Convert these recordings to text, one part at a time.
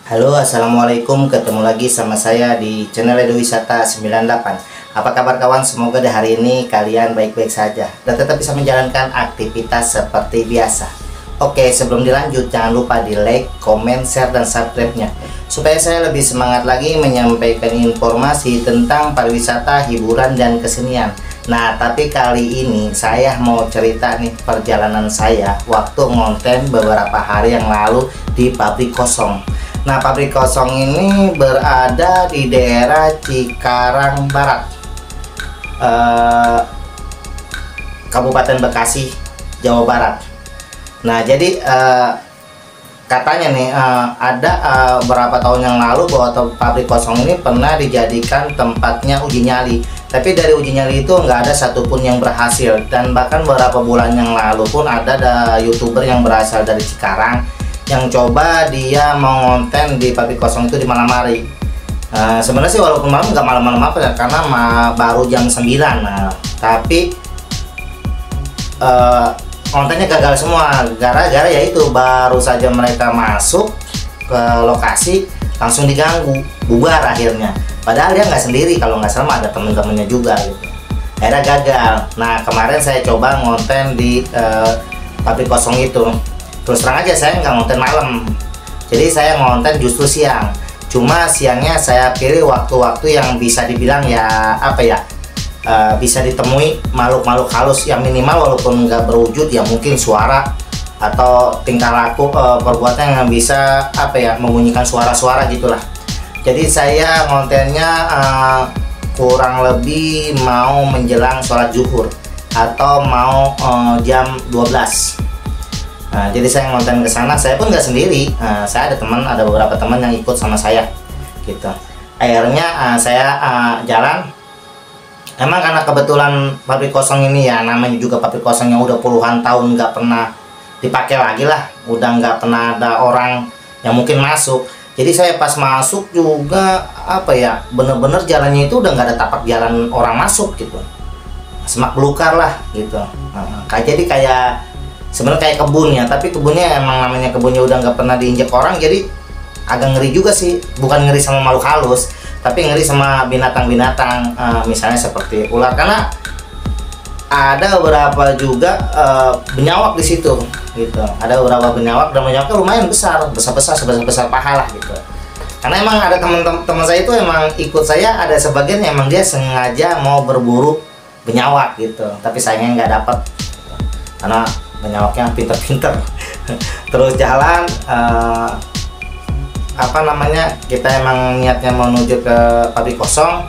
Halo, assalamualaikum. Ketemu lagi sama saya di channel Edo Wisata 98. Apa kabar kawan? Semoga di hari ini kalian baik-baik saja dan tetap bisa menjalankan aktivitas seperti biasa. Oke, sebelum dilanjut jangan lupa di like, comment, share, dan subscribe-nya supaya saya lebih semangat lagi menyampaikan informasi tentang pariwisata, hiburan, dan kesenian. Nah, tapi kali ini saya mau cerita nih perjalanan saya waktu ngonten beberapa hari yang lalu di Pabrik Kosong. Nah, Pabrik Kosong ini berada di daerah Cikarang Barat, Kabupaten Bekasi, Jawa Barat. Nah, jadi katanya nih ada beberapa tahun yang lalu bahwa Pabrik Kosong ini pernah dijadikan tempatnya uji nyali. Tapi dari uji nyali itu nggak ada satupun yang berhasil. Dan bahkan beberapa bulan yang lalu pun ada YouTuber yang berasal dari Cikarang yang coba dia mau ngonten di Pabrik Kosong itu di malam hari. Sebenarnya sih walaupun malam nggak malam-malam apa ya, karena baru jam 9. Nah, tapi kontennya gagal semua gara-gara yaitu baru saja mereka masuk ke lokasi langsung diganggu, bubar akhirnya. Padahal dia nggak sendiri, kalau nggak salah ada temen-temennya juga gitu. Akhirnya gagal. Nah, kemarin saya coba ngonten di Pabrik Kosong itu. Terus terang aja saya nggak ngonten malam, jadi saya ngonten justru siang. Cuma siangnya saya pilih waktu-waktu yang bisa dibilang ya apa ya, bisa ditemui makhluk-makhluk halus yang minimal walaupun nggak berwujud ya, mungkin suara atau tingkah laku perbuatan yang bisa apa ya, membunyikan suara-suara gitulah. Jadi saya ngontennya kurang lebih mau menjelang sholat zuhur atau mau jam 12. Nah, jadi saya ngonten ke sana. Saya pun nggak sendiri, saya ada teman, ada beberapa teman yang ikut sama saya gitu. Akhirnya saya jalan. Emang karena kebetulan Pabrik Kosong ini ya namanya juga Pabrik Kosong yang udah puluhan tahun nggak pernah dipakai lagi lah, udah nggak pernah ada orang yang mungkin masuk. Jadi saya pas masuk juga apa ya, bener-bener jalannya itu udah nggak ada tapak jalan orang masuk gitu, semak belukar lah gitu. Jadi kayak sebenarnya kayak kebun ya, tapi kebunnya emang namanya kebunnya udah nggak pernah diinjak orang, jadi agak ngeri juga sih. Bukan ngeri sama makhluk halus, tapi ngeri sama binatang-binatang, misalnya seperti ular, karena ada beberapa juga benyawak di situ gitu. Ada beberapa benyawak dan benyawaknya lumayan besar paha lah gitu. Karena emang ada teman-teman saya itu emang ikut saya, ada sebagian emang dia sengaja mau berburu benyawak gitu, tapi sayangnya nggak dapat karena benyawaknya pinter-pinter. Terus jalan apa namanya, kita emang niatnya menuju ke Pabrik Kosong.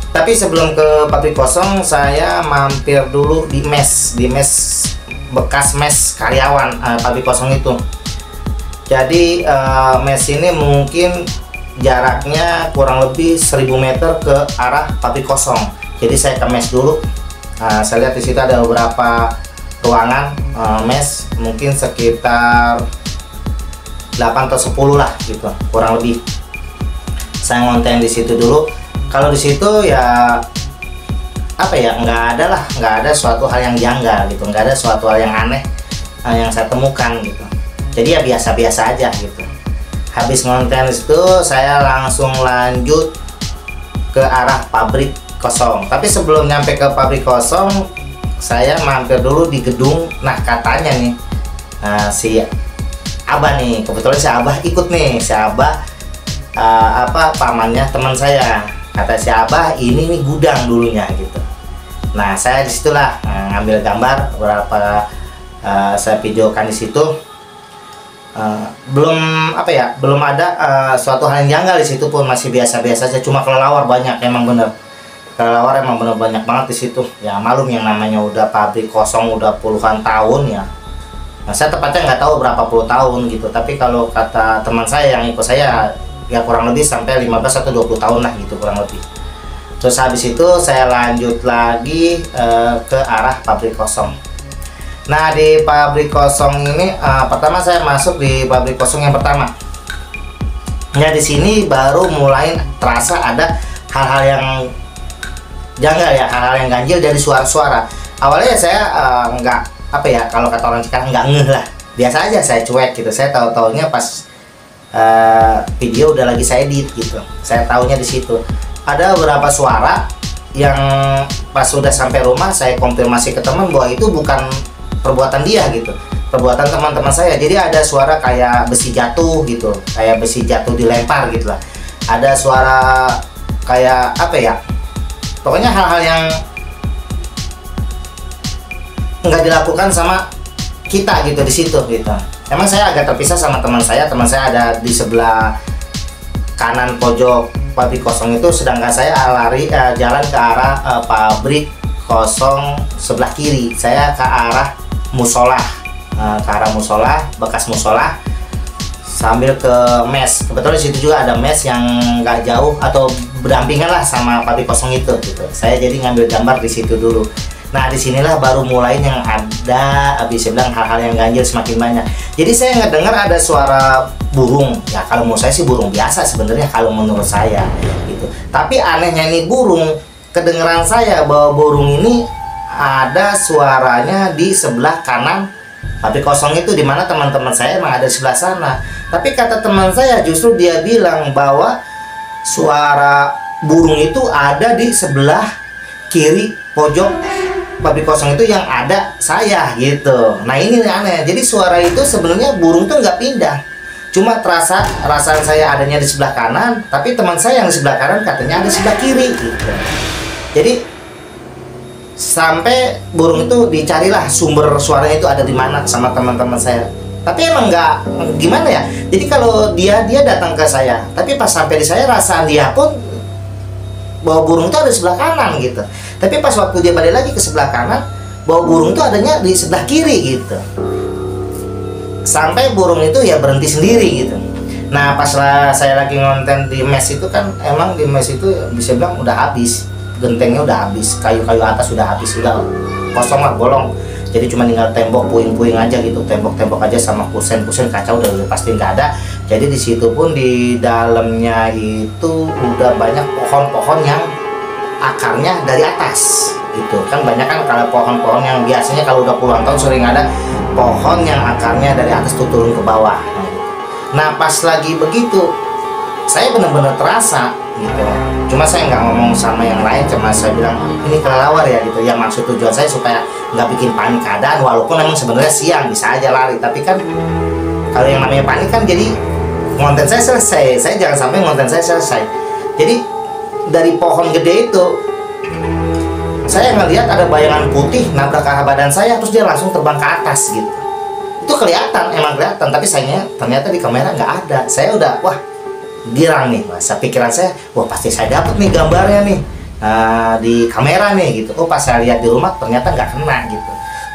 Tapi sebelum ke Pabrik Kosong saya mampir dulu di mes bekas mes karyawan Pabrik Kosong itu. Jadi mes ini mungkin jaraknya kurang lebih 1000 meter ke arah Pabrik Kosong. Jadi saya ke mes dulu. Saya lihat di situ ada beberapa ruangan mes, mungkin sekitar 8 atau 10 lah gitu kurang lebih. Saya ngonten di situ dulu. Kalau di situ ya apa ya, nggak ada suatu hal yang janggal gitu, nggak ada suatu hal yang aneh yang saya temukan gitu. Jadi ya biasa-biasa aja gitu. Habis ngonten di situ saya langsung lanjut ke arah Pabrik Kosong. Tapi sebelum nyampe ke Pabrik Kosong saya mampir dulu di gedung. Nah, katanya nih si Abah nih, kebetulan si Abah ikut nih. Si Abah pamannya teman saya. Kata si Abah, ini nih gudang dulunya gitu. Nah, saya disitulah ngambil gambar beberapa, saya videokan di situ. Belum apa ya, belum ada suatu hal yang janggal di situ pun, masih biasa-biasa saja. Cuma kelelawar banyak, emang bener. Kelelawar emang bener banyak banget di situ. Ya malum yang namanya udah Pabrik Kosong udah puluhan tahun ya. Nah, saya tepatnya nggak tahu berapa puluh tahun gitu. Tapi kalau kata teman saya yang ikut saya, ya kurang lebih sampai 15 atau 20 tahun lah gitu kurang lebih. Terus habis itu saya lanjut lagi ke arah Pabrik Kosong. Nah, di Pabrik Kosong ini pertama saya masuk di Pabrik Kosong yang pertama. Ya di sini baru mulai terasa ada hal-hal yang janggal ya, hal-hal yang ganjil dari suara-suara. Awalnya saya nggak apa ya, kalau kata orang Cikarang nggak ngeh lah, biasa aja saya cuek gitu. Saya tahu-taunya pas video udah lagi saya edit gitu. Saya tahunya di situ. Ada beberapa suara yang pas sudah sampai rumah saya konfirmasi ke teman bahwa itu bukan perbuatan dia gitu, perbuatan teman-teman saya. Jadi ada suara kayak besi jatuh gitu, kayak besi jatuh dilempar gitu lah. Ada suara kayak apa ya, pokoknya hal-hal yang nggak dilakukan sama kita gitu di situ gitu. Emang saya agak terpisah sama teman saya ada di sebelah kanan pojok pabrik kosong itu, sedangkan saya lari jalan ke arah pabrik kosong sebelah kiri. Saya ke arah musola, bekas musola, sambil ke mes. Kebetulan di situ juga ada mes yang nggak jauh atau berdampingan lah sama pabrik kosong itu gitu. Saya jadi ngambil gambar di situ dulu. Nah disinilah baru mulai yang ada, habis bilang hal-hal yang ganjil semakin banyak. Jadi saya ngedengar ada suara burung. Ya kalau menurut saya sih burung biasa sebenarnya kalau menurut saya gitu. Tapi anehnya nih burung, kedengeran saya bahwa burung ini ada suaranya di sebelah kanan pabrik kosong itu, dimana teman-teman saya emang ada di sebelah sana. Tapi kata teman saya justru dia bilang bahwa suara burung itu ada di sebelah kiri pojok pabrik kosong itu yang ada saya gitu. Nah ini aneh. Jadi suara itu sebenarnya burung tuh nggak pindah, cuma perasaan saya adanya di sebelah kanan, tapi teman saya yang di sebelah kanan katanya ada di sebelah kiri gitu. Jadi sampai burung itu dicarilah sumber suaranya itu ada di mana sama teman-teman saya. Tapi emang nggak gimana ya. Jadi kalau dia datang ke saya, tapi pas sampai di saya rasaan dia pun bahwa burung itu ada di sebelah kanan gitu. Tapi pas waktu dia balik lagi ke sebelah kanan, bahwa burung itu adanya di sebelah kiri gitu. Sampai burung itu ya berhenti sendiri gitu. Nah pas saya lagi ngonten di mes itu kan, emang di mes itu bisa bilang udah habis, gentengnya udah habis, kayu-kayu atas udah habis, udah kosong lah, bolong. Jadi cuma tinggal tembok puing-puing aja gitu, tembok-tembok aja sama kusen-kusen kaca udah pasti nggak ada. Jadi di situ pun di dalamnya itu udah banyak pohon-pohon yang akarnya dari atas gitu kan. Banyak kan kalau pohon-pohon yang biasanya kalau udah puluhan tahun sering ada pohon yang akarnya dari atas tuh turun ke bawah. Nah pas lagi begitu saya benar-benar terasa gitu. Cuma saya nggak ngomong sama yang lain, cuma saya bilang ini kelelawar ya gitu. Ya maksud tujuan saya supaya nggak bikin panik keadaan, walaupun memang sebenarnya siang bisa aja lari. Tapi kan kalau yang namanya panik kan jadi konten saya selesai. Saya jangan sampai konten saya selesai. Jadi dari pohon gede itu saya ngelihat ada bayangan putih nabrak ke arah badan saya, terus dia langsung terbang ke atas gitu. Itu kelihatan, emang kelihatan, tapi sayangnya ternyata di kamera nggak ada. Saya udah wah girang nih, masa pikiran saya wah pasti saya dapat nih gambarnya nih di kamera nih gitu. Oh pas saya lihat di rumah ternyata nggak kena gitu.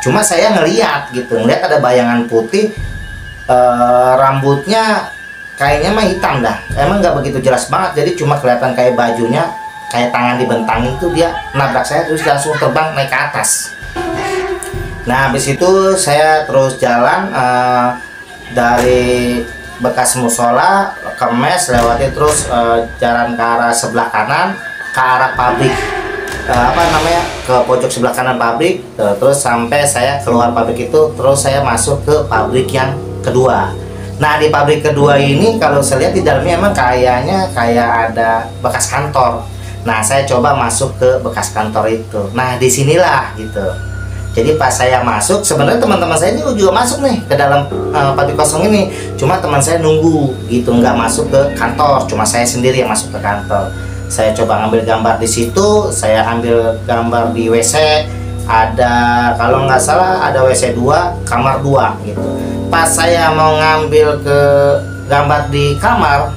Cuma saya ngelihat gitu, ngelihat ada bayangan putih, rambutnya kayaknya mah hitam dah, emang nggak begitu jelas banget. Jadi cuma kelihatan kayak bajunya, kayak tangan dibentangin itu, dia nabrak saya terus langsung terbang naik ke atas. Nah habis itu saya terus jalan dari bekas musola ke mes, lewati terus jalan ke arah sebelah kanan ke arah pabrik, ke pojok sebelah kanan pabrik, terus sampai saya keluar pabrik itu, terus saya masuk ke pabrik yang kedua. Nah di pabrik kedua ini kalau saya lihat di dalamnya emang kayaknya kayak ada bekas kantor. Nah saya coba masuk ke bekas kantor itu. Nah disinilah gitu. Jadi pas saya masuk, sebenarnya teman-teman saya ini juga masuk nih ke dalam pabrik kosong ini. Cuma teman saya nunggu gitu, nggak masuk ke kantor. Cuma saya sendiri yang masuk ke kantor. Saya coba ngambil gambar di situ. Saya ambil gambar di WC. Ada kalau nggak salah ada WC 2, kamar 2 gitu. Pas saya mau ngambil ke gambar di kamar,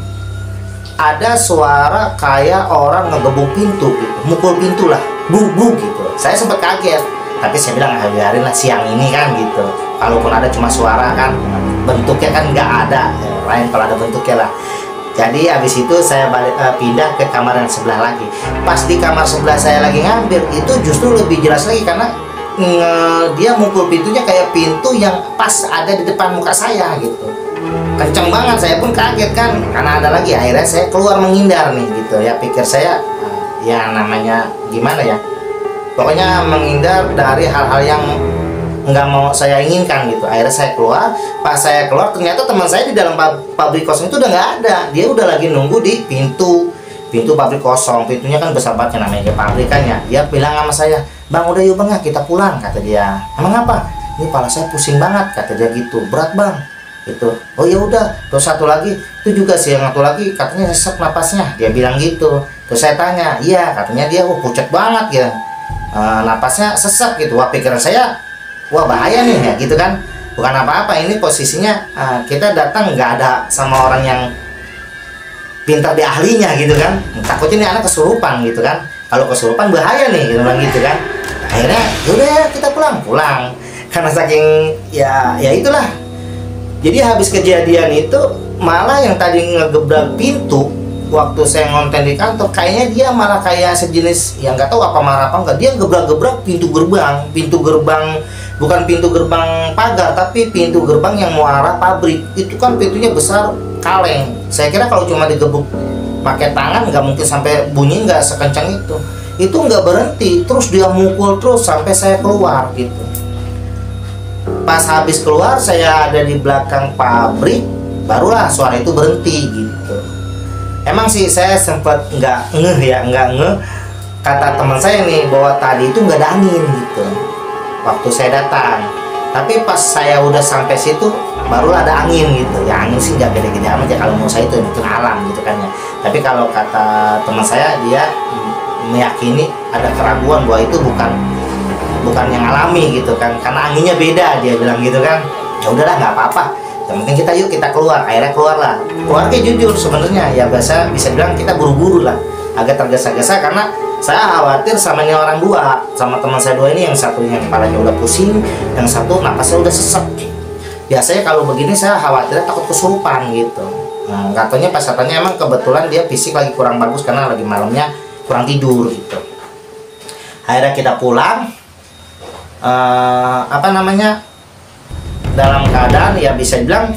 ada suara kayak orang ngegebuk pintu gitu, mukul pintu lah, buk gitu. Saya sempat kaget, tapi saya bilang biarin lah siang ini kan gitu. Kalaupun ada cuma suara kan, bentuknya kan nggak ada. Lain kalau ada bentuknya lah. Jadi habis itu saya pindah ke kamar yang sebelah lagi. Pas di kamar sebelah saya lagi ngambil, itu justru lebih jelas lagi karena dia mukul pintunya kayak pintu yang pas ada di depan muka saya gitu. Kenceng banget, saya pun kaget kan, karena ada lagi. Akhirnya saya keluar menghindar nih gitu ya, pikir saya ya namanya gimana ya, pokoknya menghindar dari hal-hal yang nggak mau saya inginkan gitu. Akhirnya saya keluar. Pas saya keluar ternyata teman saya di dalam pabrik kosong itu udah nggak ada. Dia udah lagi nunggu di pintu pabrik kosong. Pintunya kan besar banget, namanya pabrik kan ya. Dia bilang sama saya, "Bang, udah yuk bang ya, kita pulang," kata dia. "Emang apa?" "Ini kepala saya pusing banget," kata dia gitu. "Berat bang." Gitu. "Oh ya udah." Terus satu lagi, itu juga sih yang satu lagi katanya sesak napasnya. Dia bilang gitu. Terus saya tanya, "Iya," katanya dia, pucat banget ya. Napasnya sesak gitu. Wah, pikiran saya, wah bahaya nih ya gitu kan. Bukan apa-apa, ini posisinya kita datang nggak ada sama orang yang pintar di ahlinya gitu kan. Takutnya ini anak kesurupan gitu kan. Kalau kesurupan bahaya nih gitu kan gitu kan. Akhirnya yaudah ya kita pulang. Karena saking ya itulah. Jadi habis kejadian itu malah yang tadi ngegebrak pintu waktu saya ngonten di kantor, kayaknya dia malah kayak sejenis yang nggak tahu apa marah apa enggak, dia gebrak-gebrak pintu gerbang, bukan pintu gerbang pagar tapi pintu gerbang yang mau arah pabrik. Itu kan pintunya besar, kaleng. Saya kira kalau cuma digebuk pakai tangan nggak mungkin sampai bunyi, nggak sekencang itu. Itu nggak berhenti, terus dia mukul terus sampai saya keluar gitu. Pas habis keluar, saya ada di belakang pabrik, barulah suara itu berhenti gitu. Emang sih saya sempat nggak ngeh kata teman saya nih bahwa tadi itu nggak ada angin gitu waktu saya datang. Tapi pas saya udah sampai situ barulah ada angin gitu. Ya angin sih nggak gede-gede amat ya, kalau menurut saya itu alam gitu kan ya. Tapi kalau kata teman saya, dia meyakini ada keraguan bahwa itu bukan yang alami gitu kan, karena anginnya beda, dia bilang gitu kan. Ya udahlah nggak apa-apa, yang penting kita keluar. Akhirnya keluarnya jujur sebenarnya ya, bisa dibilang kita buru-buru lah, agak tergesa-gesa karena saya khawatir sama ini orang dua, sama teman saya dua ini, yang satu yang kepalanya udah pusing, yang satu napasnya udah sesek. Biasanya kalau begini saya khawatirnya takut kesurupan gitu. Nah, katanya emang kebetulan dia fisik lagi kurang bagus karena lagi malamnya kurang tidur gitu. Akhirnya kita pulang, dalam keadaan ya bisa dibilang,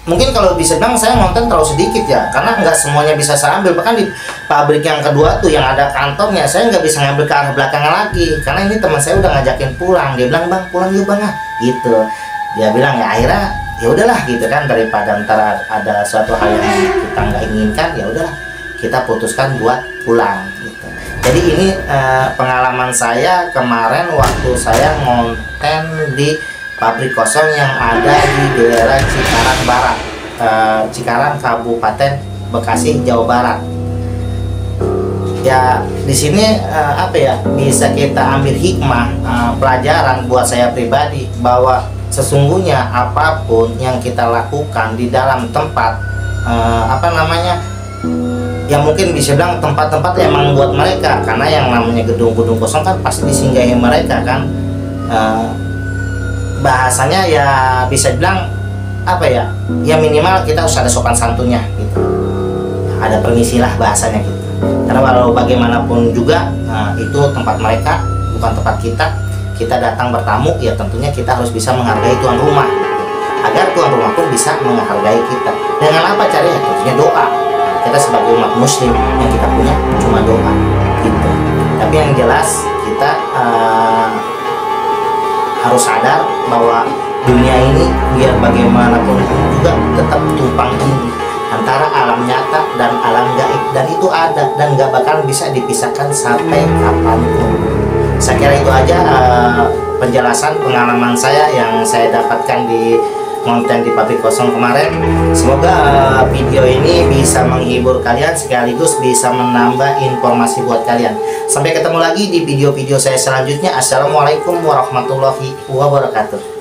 mungkin kalau bisa bilang saya ngonten terlalu sedikit ya, karena nggak semuanya bisa saya ambil. Bahkan di pabrik yang kedua tuh yang ada kantornya, saya nggak bisa ngambil ke arah belakang lagi karena ini teman saya udah ngajakin pulang. Dia bilang, "Bang, pulang yuk bang," gitu. Dia bilang ya, akhirnya ya udahlah gitu kan, daripada ntar ada suatu hal yang kita nggak inginkan, ya udahlah kita putuskan buat pulang gitu. Jadi ini pengalaman saya kemarin waktu saya ngonten di pabrik kosong yang ada di daerah Cikarang Barat, Cikarang, Kabupaten Bekasi, Jawa Barat. Ya di sini bisa kita ambil hikmah, pelajaran buat saya pribadi bahwa sesungguhnya apapun yang kita lakukan di dalam tempat yang mungkin bisa bilang tempat-tempat emang buat mereka, karena yang namanya gedung-gedung kosong kan pasti disinggahi mereka kan. Bahasanya ya bisa bilang ya minimal kita harus ada sopan santunnya gitu, ada permisilah bahasanya gitu. Karena walau bagaimanapun juga itu tempat mereka, bukan tempat kita datang bertamu, ya tentunya kita harus bisa menghargai tuan rumah gitu. Agar tuan rumah pun bisa menghargai kita. Dengan apa caranya? Tentunya doa. Kita sebagai umat muslim yang kita punya cuma doa gitu. Tapi yang jelas kita harus sadar bahwa dunia ini biar bagaimanapun juga tetap tumpang tindih antara alam nyata dan alam gaib, dan itu ada dan nggak bakal bisa dipisahkan sampai kapanpun. Saya kira itu aja penjelasan pengalaman saya yang saya dapatkan di konten di pabrik kosong kemarin. Semoga video ini bisa menghibur kalian sekaligus bisa menambah informasi buat kalian. Sampai ketemu lagi di video-video saya selanjutnya. Assalamualaikum warahmatullahi wabarakatuh.